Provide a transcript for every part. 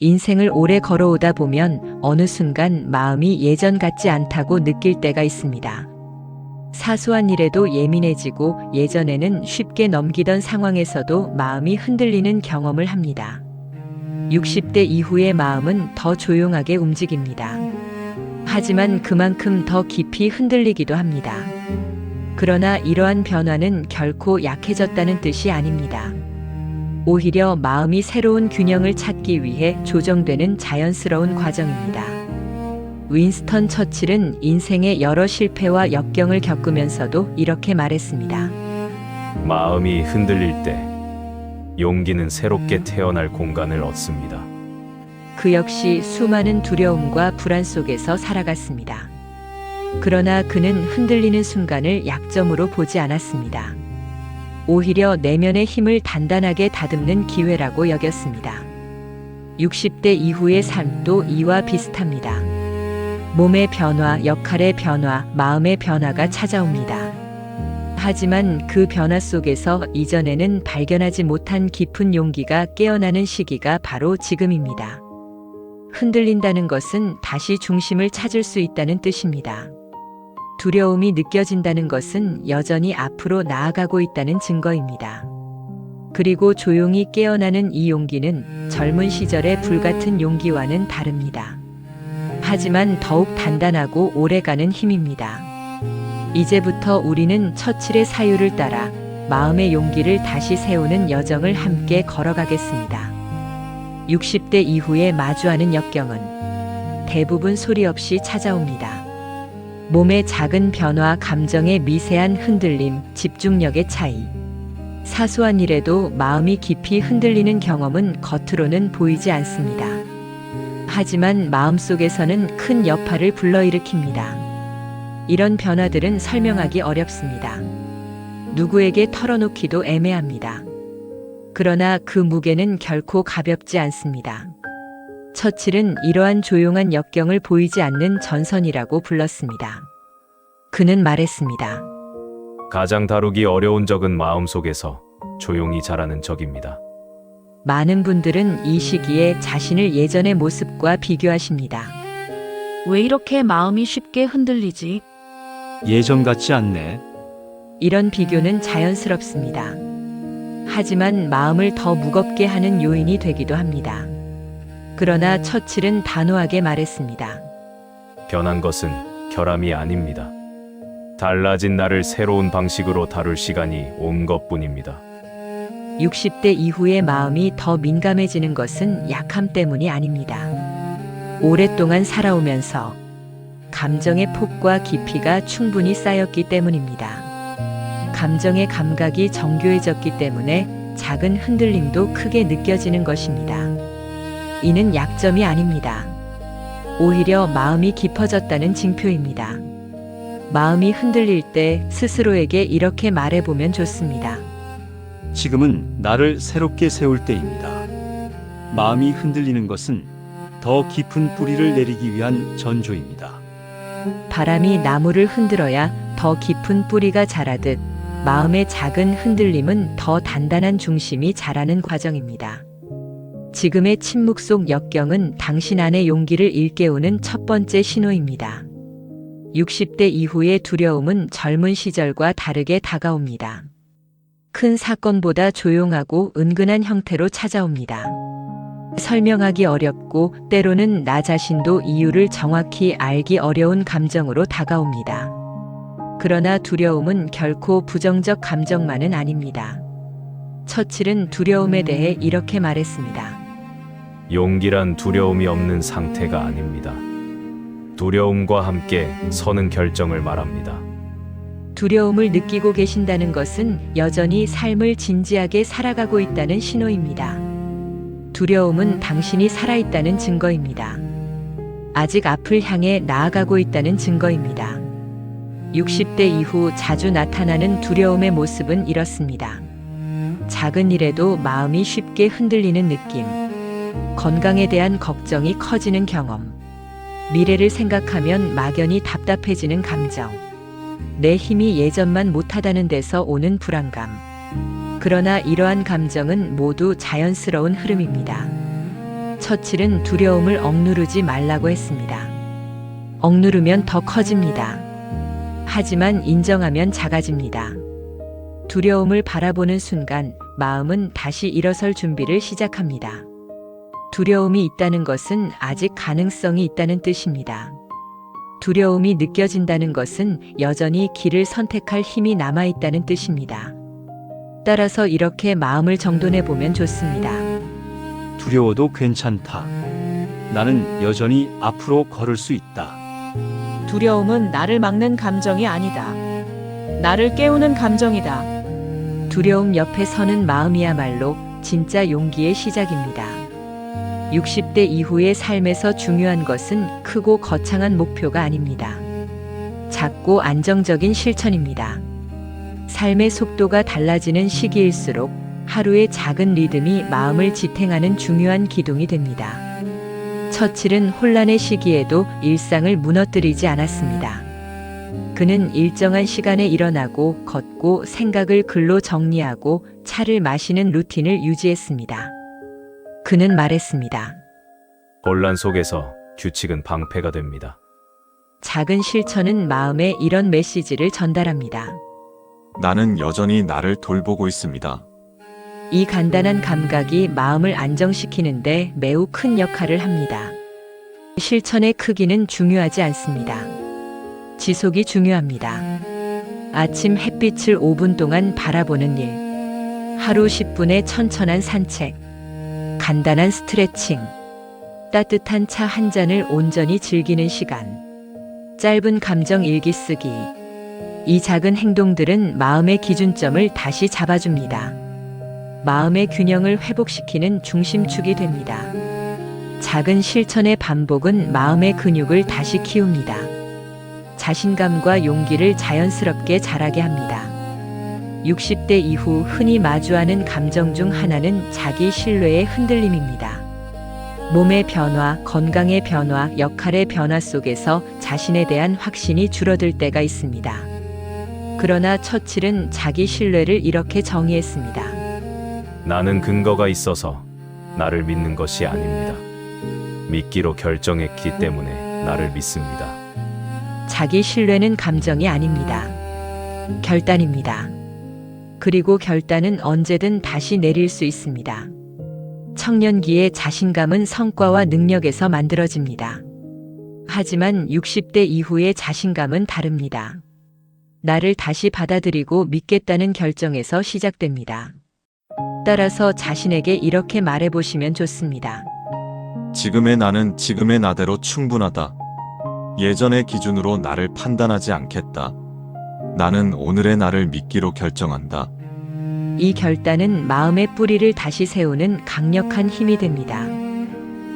인생을 오래 걸어오다 보면 어느 순간 마음이 예전 같지 않다고 느낄 때가 있습니다. 사소한 일에도 예민해지고 예전에는 쉽게 넘기던 상황에서도 마음이 흔들리는 경험을 합니다. 60대 이후의 마음은 더 조용하게 움직입니다. 하지만 그만큼 더 깊이 흔들리기도 합니다. 그러나 이러한 변화는 결코 약해졌다는 뜻이 아닙니다. 오히려 마음이 새로운 균형을 찾기 위해 조정되는 자연스러운 과정입니다. 윈스턴 처칠은 인생의 여러 실패와 역경을 겪으면서도 이렇게 말했습니다. 마음이 흔들릴 때 용기는 새롭게 태어날 공간을 얻습니다. 그 역시 수많은 두려움과 불안 속에서 살아갔습니다. 그러나 그는 흔들리는 순간을 약점으로 보지 않았습니다. 오히려 내면의 힘을 단단하게 다듬는 기회라고 여겼습니다. 60대 이후의 삶도 이와 비슷합니다. 몸의 변화, 역할의 변화, 마음의 변화가 찾아옵니다. 하지만 그 변화 속에서 이전에는 발견하지 못한 깊은 용기가 깨어나는 시기가 바로 지금입니다. 흔들린다는 것은 다시 중심을 찾을 수 있다는 뜻입니다. 두려움이 느껴진다는 것은 여전히 앞으로 나아가고 있다는 증거입니다. 그리고 조용히 깨어나는 이 용기는 젊은 시절의 불같은 용기와는 다릅니다. 하지만 더욱 단단하고 오래가는 힘입니다. 이제부터 우리는 처칠의 사유를 따라 마음의 용기를 다시 세우는 여정을 함께 걸어가겠습니다. 60대 이후에 마주하는 역경은 대부분 소리 없이 찾아옵니다. 몸의 작은 변화, 감정의 미세한 흔들림, 집중력의 차이. 사소한 일에도 마음이 깊이 흔들리는 경험은 겉으로는 보이지 않습니다. 하지만 마음속에서는 큰 여파를 불러일으킵니다. 이런 변화들은 설명하기 어렵습니다. 누구에게 털어놓기도 애매합니다. 그러나 그 무게는 결코 가볍지 않습니다. 처칠은 이러한 조용한 역경을 보이지 않는 전선이라고 불렀습니다. 그는 말했습니다. 가장 다루기 어려운 적은 마음속에서 조용히 자라는 적입니다. 많은 분들은 이 시기에 자신을 예전의 모습과 비교하십니다. 왜 이렇게 마음이 쉽게 흔들리지? 예전 같지 않네. 이런 비교는 자연스럽습니다. 하지만 마음을 더 무겁게 하는 요인이 되기도 합니다. 그러나 처칠은 단호하게 말했습니다. 변한 것은 결함이 아닙니다. 달라진 나를 새로운 방식으로 다룰 시간이 온 것뿐입니다. 60대 이후의 마음이 더 민감해지는 것은 약함 때문이 아닙니다. 오랫동안 살아오면서 감정의 폭과 깊이가 충분히 쌓였기 때문입니다. 감정의 감각이 정교해졌기 때문에 작은 흔들림도 크게 느껴지는 것입니다. 이는 약점이 아닙니다. 오히려 마음이 깊어졌다는 징표입니다. 마음이 흔들릴 때 스스로에게 이렇게 말해보면 좋습니다. 지금은 나를 새롭게 세울 때입니다. 마음이 흔들리는 것은 더 깊은 뿌리를 내리기 위한 전조입니다. 바람이 나무를 흔들어야 더 깊은 뿌리가 자라듯 마음의 작은 흔들림은 더 단단한 중심이 자라는 과정입니다. 지금의 침묵 속 역경은 당신 안의 용기를 일깨우는 첫 번째 신호입니다. 60대 이후의 두려움은 젊은 시절과 다르게 다가옵니다. 큰 사건보다 조용하고 은근한 형태로 찾아옵니다. 설명하기 어렵고 때로는 나 자신도 이유를 정확히 알기 어려운 감정으로 다가옵니다. 그러나 두려움은 결코 부정적 감정만은 아닙니다. 처칠은 두려움에 대해 이렇게 말했습니다. 용기란 두려움이 없는 상태가 아닙니다. 두려움과 함께 서는 결정을 말합니다. 두려움을 느끼고 계신다는 것은 여전히 삶을 진지하게 살아가고 있다는 신호입니다. 두려움은 당신이 살아있다는 증거입니다. 아직 앞을 향해 나아가고 있다는 증거입니다. 60대 이후 자주 나타나는 두려움의 모습은 이렇습니다. 작은 일에도 마음이 쉽게 흔들리는 느낌, 건강에 대한 걱정이 커지는 경험, 미래를 생각하면 막연히 답답해지는 감정, 내 힘이 예전만 못하다는 데서 오는 불안감. 그러나 이러한 감정은 모두 자연스러운 흐름입니다. 처칠은 두려움을 억누르지 말라고 했습니다. 억누르면 더 커집니다. 하지만 인정하면 작아집니다. 두려움을 바라보는 순간 마음은 다시 일어설 준비를 시작합니다. 두려움이 있다는 것은 아직 가능성이 있다는 뜻입니다. 두려움이 느껴진다는 것은 여전히 길을 선택할 힘이 남아있다는 뜻입니다. 따라서 이렇게 마음을 정돈해 보면 좋습니다. 두려워도 괜찮다. 나는 여전히 앞으로 걸을 수 있다. 두려움은 나를 막는 감정이 아니다. 나를 깨우는 감정이다. 두려움 옆에 서는 마음이야말로 진짜 용기의 시작입니다. 60대 이후의 삶에서 중요한 것은 크고 거창한 목표가 아닙니다. 작고 안정적인 실천입니다. 삶의 속도가 달라지는 시기일수록 하루의 작은 리듬이 마음을 지탱하는 중요한 기둥이 됩니다. 처칠은 혼란의 시기에도 일상을 무너뜨리지 않았습니다. 그는 일정한 시간에 일어나고 걷고 생각을 글로 정리하고 차를 마시는 루틴을 유지했습니다. 그는 말했습니다. 혼란 속에서 규칙은 방패가 됩니다. 작은 실천은 마음에 이런 메시지를 전달합니다. 나는 여전히 나를 돌보고 있습니다. 이 간단한 감각이 마음을 안정시키는데 매우 큰 역할을 합니다. 실천의 크기는 중요하지 않습니다. 지속이 중요합니다. 아침 햇빛을 5분 동안 바라보는 일, 하루 10분의 천천한 산책, 간단한 스트레칭, 따뜻한 차 한 잔을 온전히 즐기는 시간, 짧은 감정 일기 쓰기. 이 작은 행동들은 마음의 기준점을 다시 잡아줍니다. 마음의 균형을 회복시키는 중심축이 됩니다. 작은 실천의 반복은 마음의 근육을 다시 키웁니다. 자신감과 용기를 자연스럽게 자라게 합니다. 60대 이후 흔히 마주하는 감정 중 하나는 자기 신뢰의 흔들림입니다. 몸의 변화, 건강의 변화, 역할의 변화 속에서 자신에 대한 확신이 줄어들 때가 있습니다. 그러나 처칠은 자기 신뢰를 이렇게 정의했습니다. 나는 근거가 있어서 나를 믿는 것이 아닙니다. 믿기로 결정했기 때문에 나를 믿습니다. 자기 신뢰는 감정이 아닙니다. 결단입니다. 그리고 결단은 언제든 다시 내릴 수 있습니다. 청년기의 자신감은 성과와 능력에서 만들어집니다. 하지만 60대 이후의 자신감은 다릅니다. 나를 다시 받아들이고 믿겠다는 결정에서 시작됩니다. 따라서 자신에게 이렇게 말해보시면 좋습니다. 지금의 나는 지금의 나대로 충분하다. 예전의 기준으로 나를 판단하지 않겠다. 나는 오늘의 나를 믿기로 결정한다. 이 결단은 마음의 뿌리를 다시 세우는 강력한 힘이 됩니다.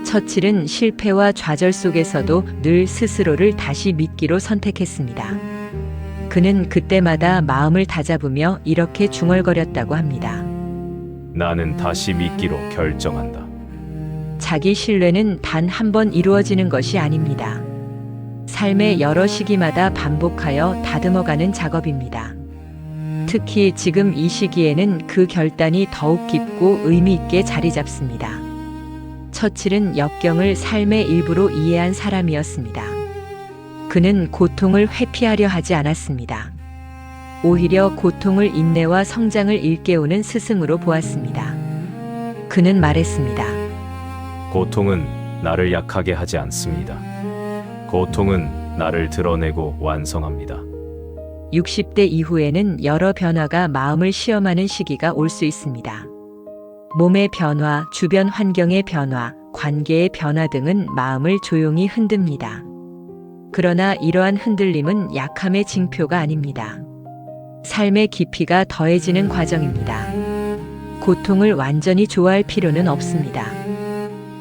처칠은 실패와 좌절 속에서도 늘 스스로를 다시 믿기로 선택했습니다. 그는 그때마다 마음을 다잡으며 이렇게 중얼거렸다고 합니다. 나는 다시 믿기로 결정한다. 자기 신뢰는 단 한 번 이루어지는 것이 아닙니다. 삶의 여러 시기마다 반복하여 다듬어가는 작업입니다. 특히 지금 이 시기에는 그 결단이 더욱 깊고 의미 있게 자리 잡습니다. 처칠은 역경을 삶의 일부로 이해한 사람이었습니다. 그는 고통을 회피하려 하지 않았습니다. 오히려 고통을 인내와 성장을 일깨우는 스승으로 보았습니다. 그는 말했습니다. 고통은 나를 약하게 하지 않습니다. 고통은 나를 드러내고 완성합니다. 60대 이후에는 여러 변화가 마음을 시험하는 시기가 올 수 있습니다. 몸의 변화, 주변 환경의 변화, 관계의 변화 등은 마음을 조용히 흔듭니다. 그러나 이러한 흔들림은 약함의 징표가 아닙니다. 삶의 깊이가 더해지는 과정입니다. 고통을 완전히 좋아할 필요는 없습니다.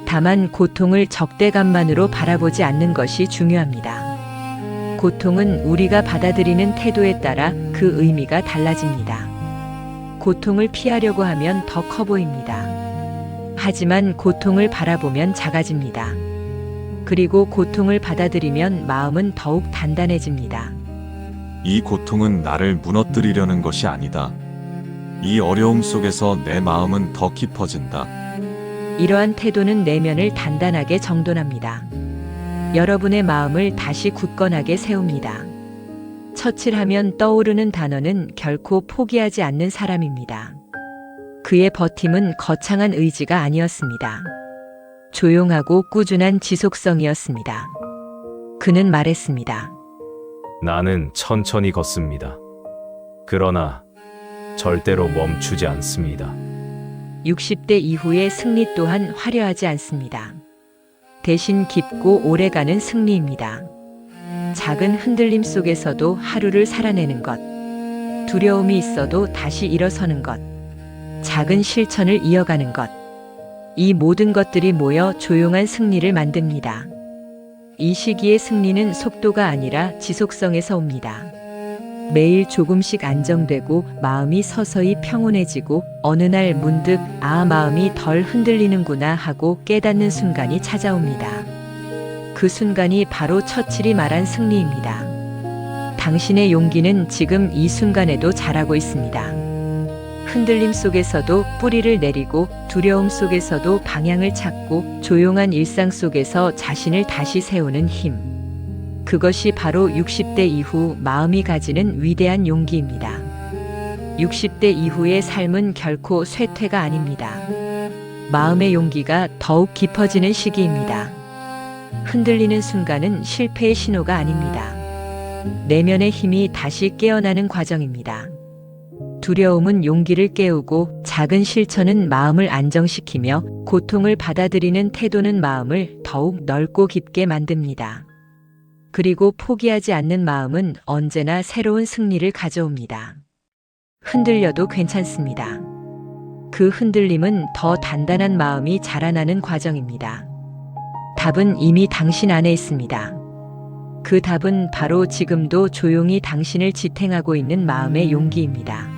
다만 고통을 적대감만으로 바라보지 않는 것이 중요합니다. 고통은 우리가 받아들이는 태도에 따라 그 의미가 달라집니다. 고통을 피하려고 하면 더 커 보입니다. 하지만 고통을 바라보면 작아집니다. 그리고 고통을 받아들이면 마음은 더욱 단단해집니다. 이 고통은 나를 무너뜨리려는 것이 아니다. 이 어려움 속에서 내 마음은 더 깊어진다. 이러한 태도는 내면을 단단하게 정돈합니다. 여러분의 마음을 다시 굳건하게 세웁니다. 처칠하면 떠오르는 단어는 결코 포기하지 않는 사람입니다. 그의 버팀은 거창한 의지가 아니었습니다. 조용하고 꾸준한 지속성이었습니다. 그는 말했습니다. 나는 천천히 걷습니다. 그러나 절대로 멈추지 않습니다. 60대 이후의 승리 또한 화려하지 않습니다. 대신 깊고 오래가는 승리입니다. 작은 흔들림 속에서도 하루를 살아내는 것, 두려움이 있어도 다시 일어서는 것, 작은 실천을 이어가는 것, 이 모든 것들이 모여 조용한 승리를 만듭니다. 이 시기의 승리는 속도가 아니라 지속성에서 옵니다. 매일 조금씩 안정되고 마음이 서서히 평온해지고 어느 날 문득 마음이 덜 흔들리는구나 하고 깨닫는 순간이 찾아옵니다. 그 순간이 바로 처칠이 말한 승리입니다. 당신의 용기는 지금 이 순간에도 자라고 있습니다. 흔들림 속에서도 뿌리를 내리고 두려움 속에서도 방향을 찾고 조용한 일상 속에서 자신을 다시 세우는 힘. 그것이 바로 60대 이후 마음이 가지는 위대한 용기입니다. 60대 이후의 삶은 결코 쇠퇴가 아닙니다. 마음의 용기가 더욱 깊어지는 시기입니다. 흔들리는 순간은 실패의 신호가 아닙니다. 내면의 힘이 다시 깨어나는 과정입니다. 두려움은 용기를 깨우고 작은 실천은 마음을 안정시키며 고통을 받아들이는 태도는 마음을 더욱 넓고 깊게 만듭니다. 그리고 포기하지 않는 마음은 언제나 새로운 승리를 가져옵니다. 흔들려도 괜찮습니다. 그 흔들림은 더 단단한 마음이 자라나는 과정입니다. 답은 이미 당신 안에 있습니다. 그 답은 바로 지금도 조용히 당신을 지탱하고 있는 마음의 용기입니다.